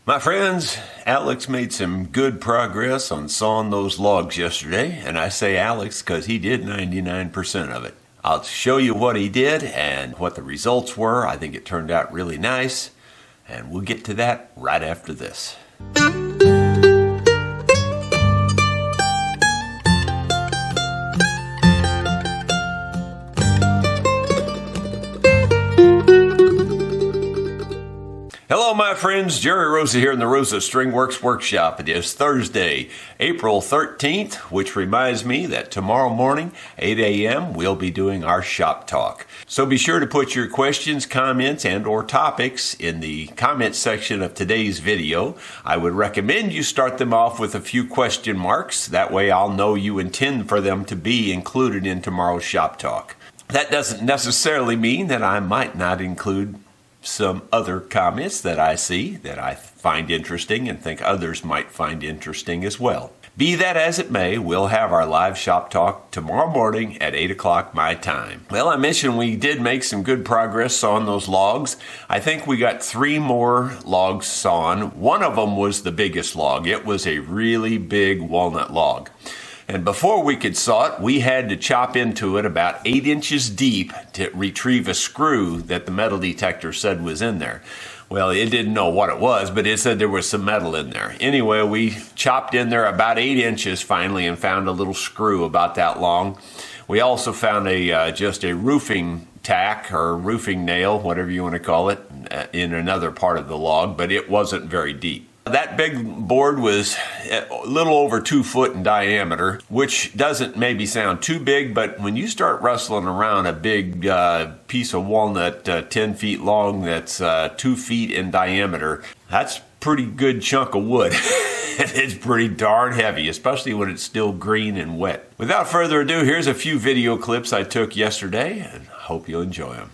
My friends, Alex made some good progress on sawing those logs yesterday, and I say Alex because he did 99% of it. I'll show you what he did and what the results were. I think it turned out really nice, and we'll get to that right after this. Hello, my friends. Jerry Rosa here in the Rosa String Works Workshop. It is Thursday, April 13th, which reminds me that tomorrow morning, 8 a.m., we'll be doing our shop talk. So be sure to put your questions, comments, and or topics in the comment section of today's video. I would recommend you start them off with a few question marks. That way I'll know you intend for them to be included in tomorrow's shop talk. That doesn't necessarily mean that I might not include some other comments that I see that I find interesting and think others might find interesting as well. Be that as it may, we'll have our live shop talk tomorrow morning at 8 o'clock my time. Well, I mentioned we did make some good progress on those logs. I think we got 3 more logs sawn. One of them was the biggest log. It was a really big walnut log. And before we could saw it, we had to chop into it about 8 inches deep to retrieve a screw that the metal detector said was in there. Well, it didn't know what it was, but it said there was some metal in there. Anyway, we chopped in there about 8 inches finally and found a little screw about that long. We also found just a roofing tack or roofing nail, whatever you want to call it, in another part of the log, but it wasn't very deep. That big board was a little over 2 foot in diameter, which doesn't maybe sound too big, but when you start rustling around a big piece of walnut 10 feet long that's 2 feet in diameter, that's a pretty good chunk of wood. It's pretty darn heavy, especially when it's still green and wet. Without further ado, here's a few video clips I took yesterday, and I hope you'll enjoy them.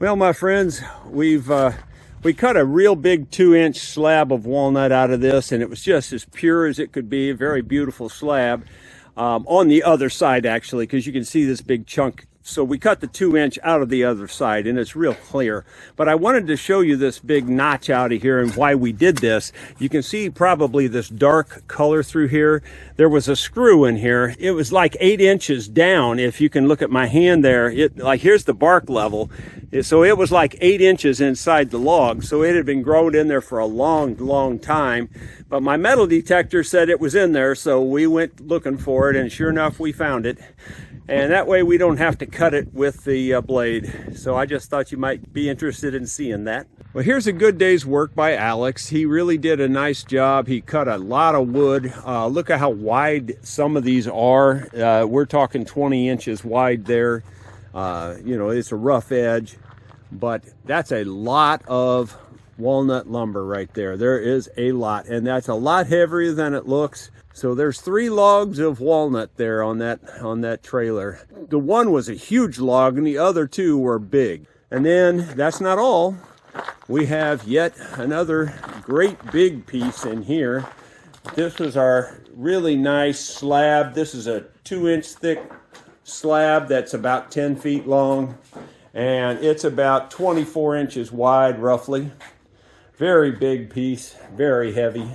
Well, my friends, we cut a real big 2-inch slab of walnut out of this, and it was just as pure as it could be. A very beautiful slab on the other side, actually, because you can see this big chunk So we cut the 2-inch out of the other side, and it's real clear. But I wanted to show you this big notch out of here and why we did this. You can see probably this dark color through here. There was a screw in here. It was like 8 inches down. If you can look at my hand there, like here's the bark level. So it was like 8 inches inside the log. So it had been grown in there for a long time. But my metal detector said it was in there, so we went looking for it, and sure enough, we found it. And that way we don't have to cut it with the blade. So I just thought you might be interested in seeing that. Well, here's a good day's work by Alex. He really did a nice job. He cut a lot of wood. Look at how wide some of these are. We're talking 20 inches wide there. You know, it's a rough edge, but that's a lot of walnut lumber right there. There is a lot, and that's a lot heavier than it looks. So there's 3 logs of walnut there on that trailer. The one was a huge log and the other 2 were big. And then that's not all. We have yet another great big piece in here. This was our really nice slab. This is a 2-inch thick slab that's about 10 feet long, and it's about 24 inches wide roughly. Very big piece, very heavy.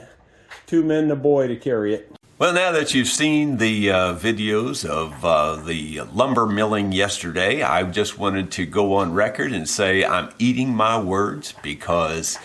2 men and a boy to carry it. Well, now that you've seen the videos of the lumber milling yesterday, I just wanted to go on record and say I'm eating my words, because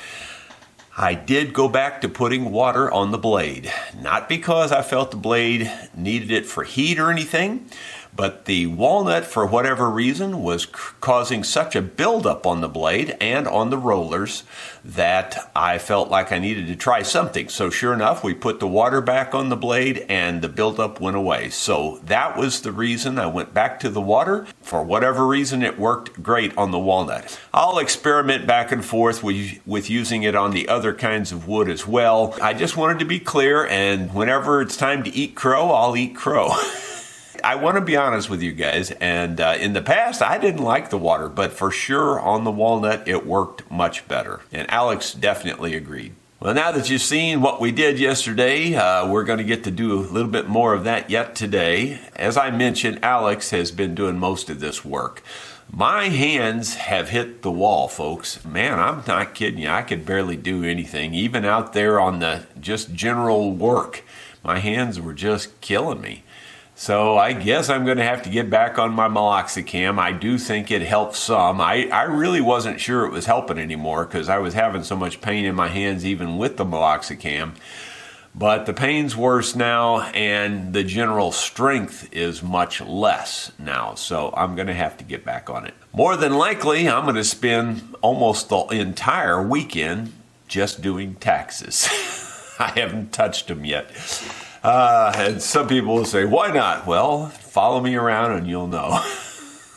I did go back to putting water on the blade. Not because I felt the blade needed it for heat or anything, but the walnut, for whatever reason, was causing such a buildup on the blade and on the rollers that I felt like I needed to try something. So sure enough, we put the water back on the blade and the buildup went away. So that was the reason I went back to the water. For whatever reason, it worked great on the walnut. I'll experiment back and forth with using it on the other kinds of wood as well. I just wanted to be clear, and whenever it's time to eat crow, I'll eat crow. I want to be honest with you guys, and in the past I didn't like the water, but for sure on the walnut it worked much better, and Alex definitely agreed. Well, now that you've seen what we did yesterday, we're going to get to do a little bit more of that yet today. As I mentioned, Alex has been doing most of this work. My hands have hit the wall, folks. Man, I'm not kidding you. I could barely do anything, even out there on the just general work. My hands were just killing me. So I guess I'm going to have to get back on my meloxicam. I do think it helped some. I really wasn't sure it was helping anymore because I was having so much pain in my hands even with the meloxicam. But the pain's worse now and the general strength is much less now. So I'm going to have to get back on it. More than likely, I'm going to spend almost the entire weekend just doing taxes. I haven't touched them yet. And some people will say, why not? Well, follow me around and you'll know.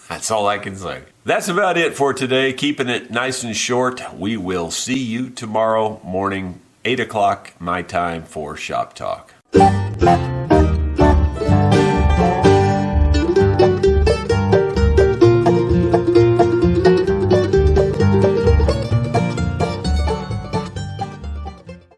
That's all I can say. That's about it for today. Keeping it nice and short. We will see you tomorrow morning, 8 o'clock my time for Shop Talk.